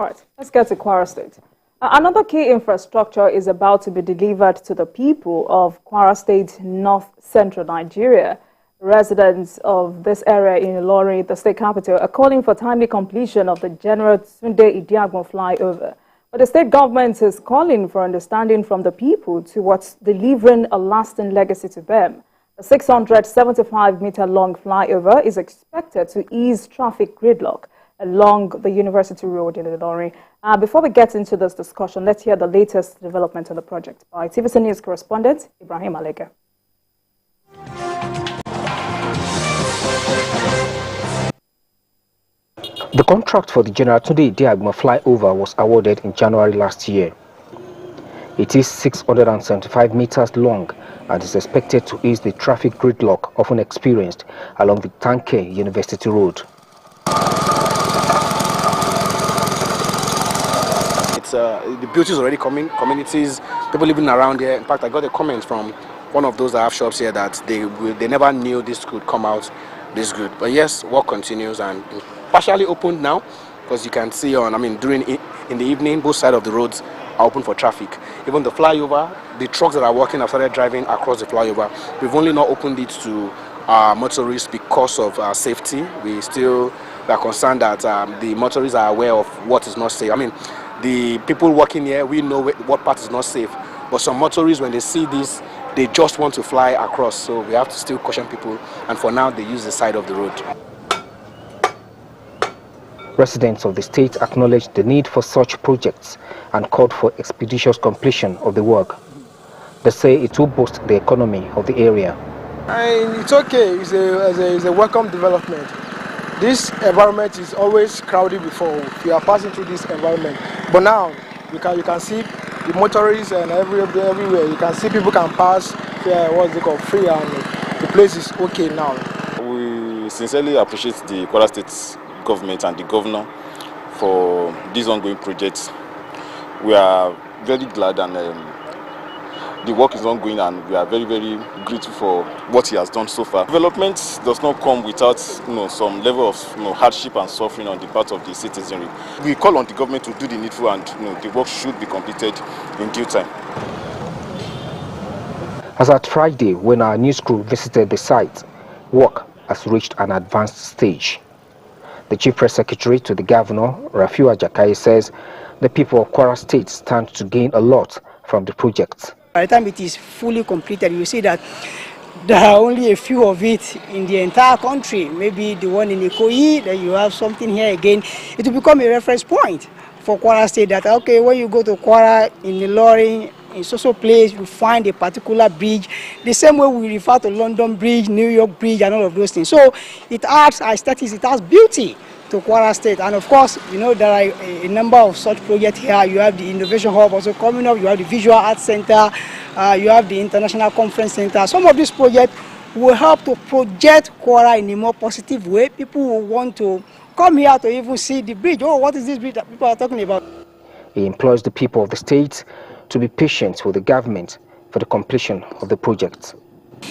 All right, let's get to Kwara State. Another key infrastructure is about to be delivered to the people of Kwara State, north-central Nigeria. Residents of this area in Ilorin, the state capital, are calling for timely completion of the General Idiagbon Flyover. But the state government is calling for understanding from the people towards delivering a lasting legacy to them. The 675-meter-long flyover is expected to ease traffic gridlock along the University Road in Ilorin. Before we get into this discussion, let's hear the latest development on the project by TVC News correspondent Ibrahim Alega. The contract for the General Idiagbon flyover was awarded in January last year. It is 675 meters long and is expected to ease the traffic gridlock often experienced along the Tanke University Road. The beauty is already coming. Communities, people living around here. In fact, I got a comment from one of those that have shops here that they never knew this could come out this good. But yes, work continues and partially opened now, because you can see in the evening, both sides of the roads are open for traffic. Even the flyover, the trucks that are working have started driving across the flyover. We've only not opened it to motorists because of safety. We are concerned that the motorists are aware of what is not safe. The people working here, we know what part is not safe. But some motorists, when they see this, they just want to fly across. So we have to still caution people. And for now, they use the side of the road. Residents of the state acknowledged the need for such projects and called for expeditious completion of the work. They say it will boost the economy of the area. It's okay. It's a welcome development. This environment is always crowded before. We are passing through this environment. But now, you can see the motorists and everywhere. You can see people can pass, what's it called, free, and the place is okay now. We sincerely appreciate the Kwara State government and the governor for these ongoing projects. We are very glad, and the work is ongoing, and we are very, very grateful for what he has done so far. Development does not come without some level of hardship and suffering on the part of the citizenry. We call on the government to do the needful, and the work should be completed in due time. As at Friday, when our news crew visited the site, work has reached an advanced stage. The Chief Press Secretary to the Governor, Rafiu Ajakaye, says the people of Kwara State stand to gain a lot from the project. By the time it is fully completed, you see that there are only a few of it in the entire country. Maybe the one in Ikoyi, then you have something here again. It will become a reference point for Kwara State that, okay, when you go to Kwara, in Ilorin, in so place, you find a particular bridge. The same way we refer to London Bridge, New York Bridge, and all of those things. So it adds aesthetics, it adds beauty to Kwara State. And of course, there are a number of such projects here. You have the Innovation Hub also coming up, you have the Visual Arts Center, you have the International Conference Center. Some of these projects will help to project Kwara in a more positive way. People will want to come here to even see the bridge. Oh, what is this bridge that people are talking about? He implores the people of the state to be patient with the government for the completion of the project.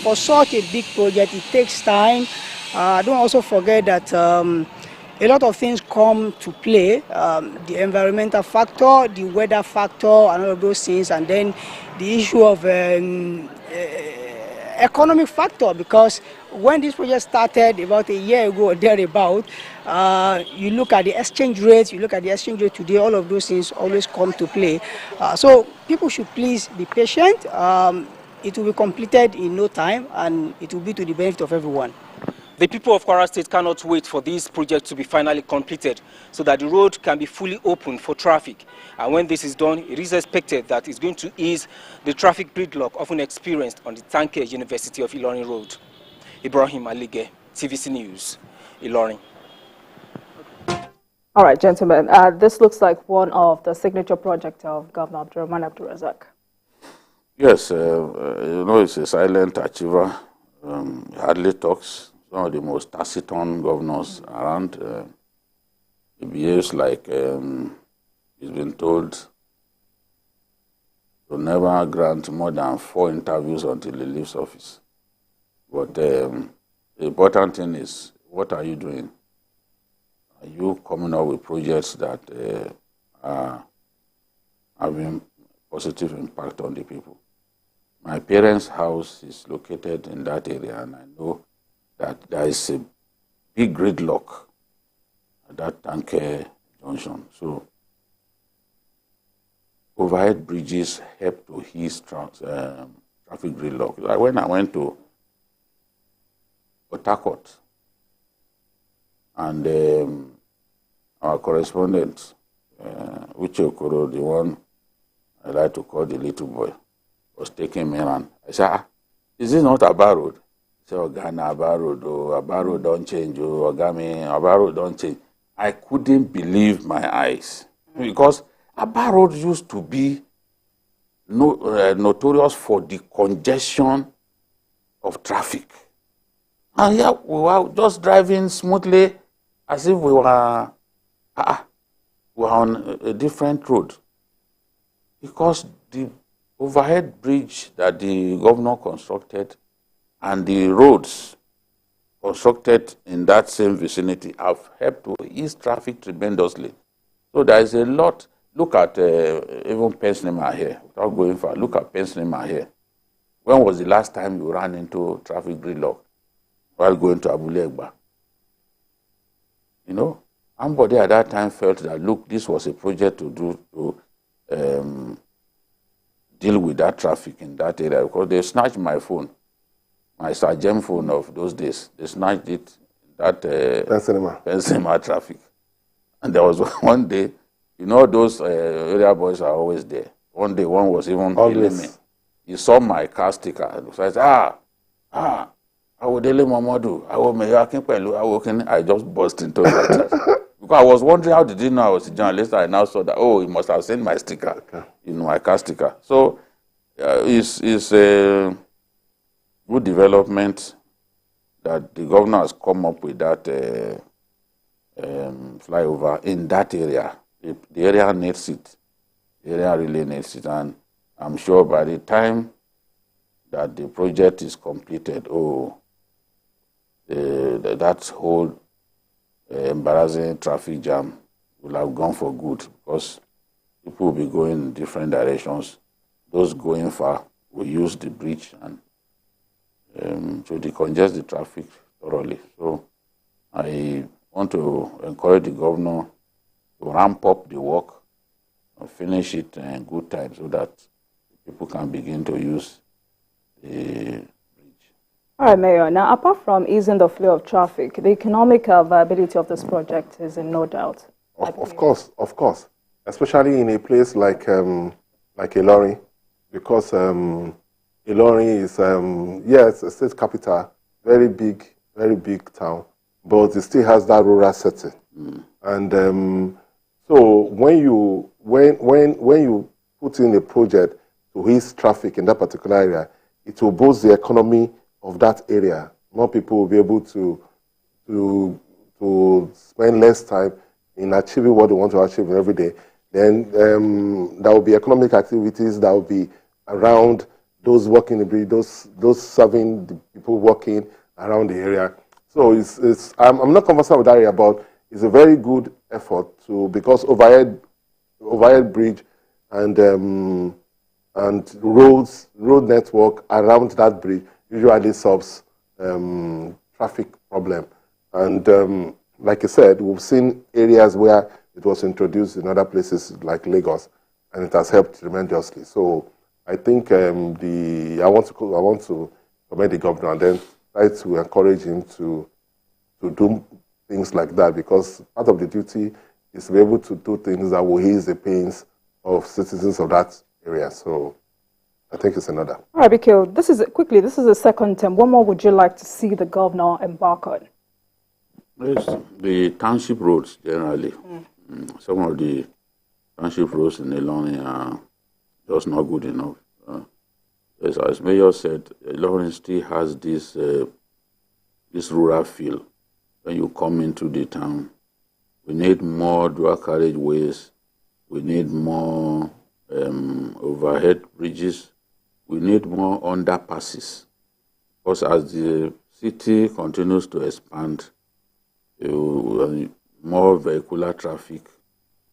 For such a big project, it takes time. Don't also forget that a lot of things come to play, the environmental factor, the weather factor, and all of those things, and then the issue of economic factor, because when this project started about a year ago or thereabout, you look at the exchange rates, you look at the exchange rate today, all of those things always come to play. So people should please be patient. It will be completed in no time, and it will be to the benefit of everyone. The people of Kwara State cannot wait for this project to be finally completed so that the road can be fully open for traffic. And when this is done, it is expected that it's going to ease the traffic gridlock often experienced on the Tanke University of Ilorin Road. Ibrahim Alige, TVC News, Ilorin. All right, gentlemen, this looks like one of the signature projects of Governor Abdurrahman Abdulrazak. Yes, it's a silent achiever. He hardly talks. One of the most taciturn governors around. He behaves like he's been told to never grant more than 4 interviews until he leaves office. But the important thing is, what are you doing? Are you coming up with projects that are having positive impact on the people. My parents' house is located in that area, and I know that there is a big gridlock at that Tanke junction. So overhead bridges help to ease traffic gridlock. Like when I went to Otakot, and our correspondent, Uche Okoro, the one I like to call the little boy, was taking me around. I said, is it not Aba Road? He said, Ogana, Aba Road, oh, Aba Road don't change, oh, Ogami, Aba Road don't change. I couldn't believe my eyes because Aba Road used to be notorious for the congestion of traffic. And yeah, we were just driving smoothly as if we were on a different road. Because the overhead bridge that the governor constructed and the roads constructed in that same vicinity have helped to ease traffic tremendously. So there is a lot. Look at even Pensinema here, without going far. Look at Pensinema here. When was the last time you ran into traffic gridlock while going to Idiagbon? You know, somebody at that time felt that, look, this was a project to do to deal with that traffic in that area, because they snatched my phone, my Sergeant phone of those days. They snatched it, that Pensinema traffic. And there was one day, you know, those area boys are always there. One day, one was even hailing me. He saw my car sticker. So I said, I would Dele Mamadou, I just burst into that. Because I was wondering, how did he know I was a journalist? I now saw that, oh, he must have seen my sticker, my car sticker. So it's a good development that the governor has come up with that flyover in that area. The area needs it. The area really needs it. And I'm sure by the time that the project is completed, that whole embarrassing traffic jam will have gone for good, because people will be going in different directions. Those going far will use the bridge and to decongest the traffic thoroughly. So I want to encourage the governor to ramp up the work and finish it in good time so that people can begin to use the bridge. All right, Mayor. Now, apart from easing the flow of traffic, the economic viability of this project is in no doubt. Of course, especially in a place like Ilorin, because Ilorin is yes, a state capital, very big town, but it still has that rural setting. And so when you put in a project to ease traffic in that particular area, it will boost the economy of that area. More people will be able to spend less time in achieving what they want to achieve every day. Then there will be economic activities that will be around those working the bridge, those serving the people working around the area. So I'm not conversant with that area, but it's a very good effort because overhead bridge and road network around that bridge usually solves traffic problem. And like I said, we've seen areas where it was introduced in other places like Lagos, and it has helped tremendously. So I think I want to commend the governor and then try to encourage him to do things like that, because part of the duty is to be able to do things that will ease the pains of citizens of that area. So I think it's another. All right, Bikil, this is the second term. What more would you like to see the governor embark on? Yes, the township roads generally. Some of the township roads in Ilorin are just not good enough. As Mayor said, Ilorin still has this rural feel when you come into the town. We need more dual carriageways. We need more overhead bridges. We need more underpasses. Because as the city continues to expand, more vehicular traffic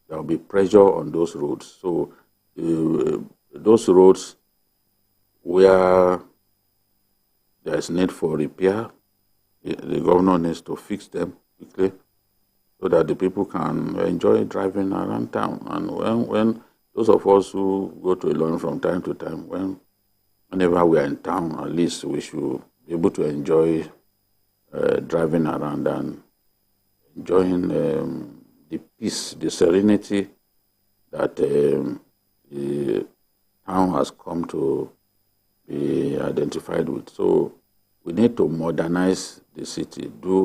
there will be pressure on those roads. So those roads where there is need for repair, the governor needs to fix them quickly so that the people can enjoy driving around town. And when those of us who go to Ilorin from time to time, whenever we are in town, at least we should be able to enjoy driving around and enjoying the peace, the serenity that the town has come to be identified with. So we need to modernize the city, do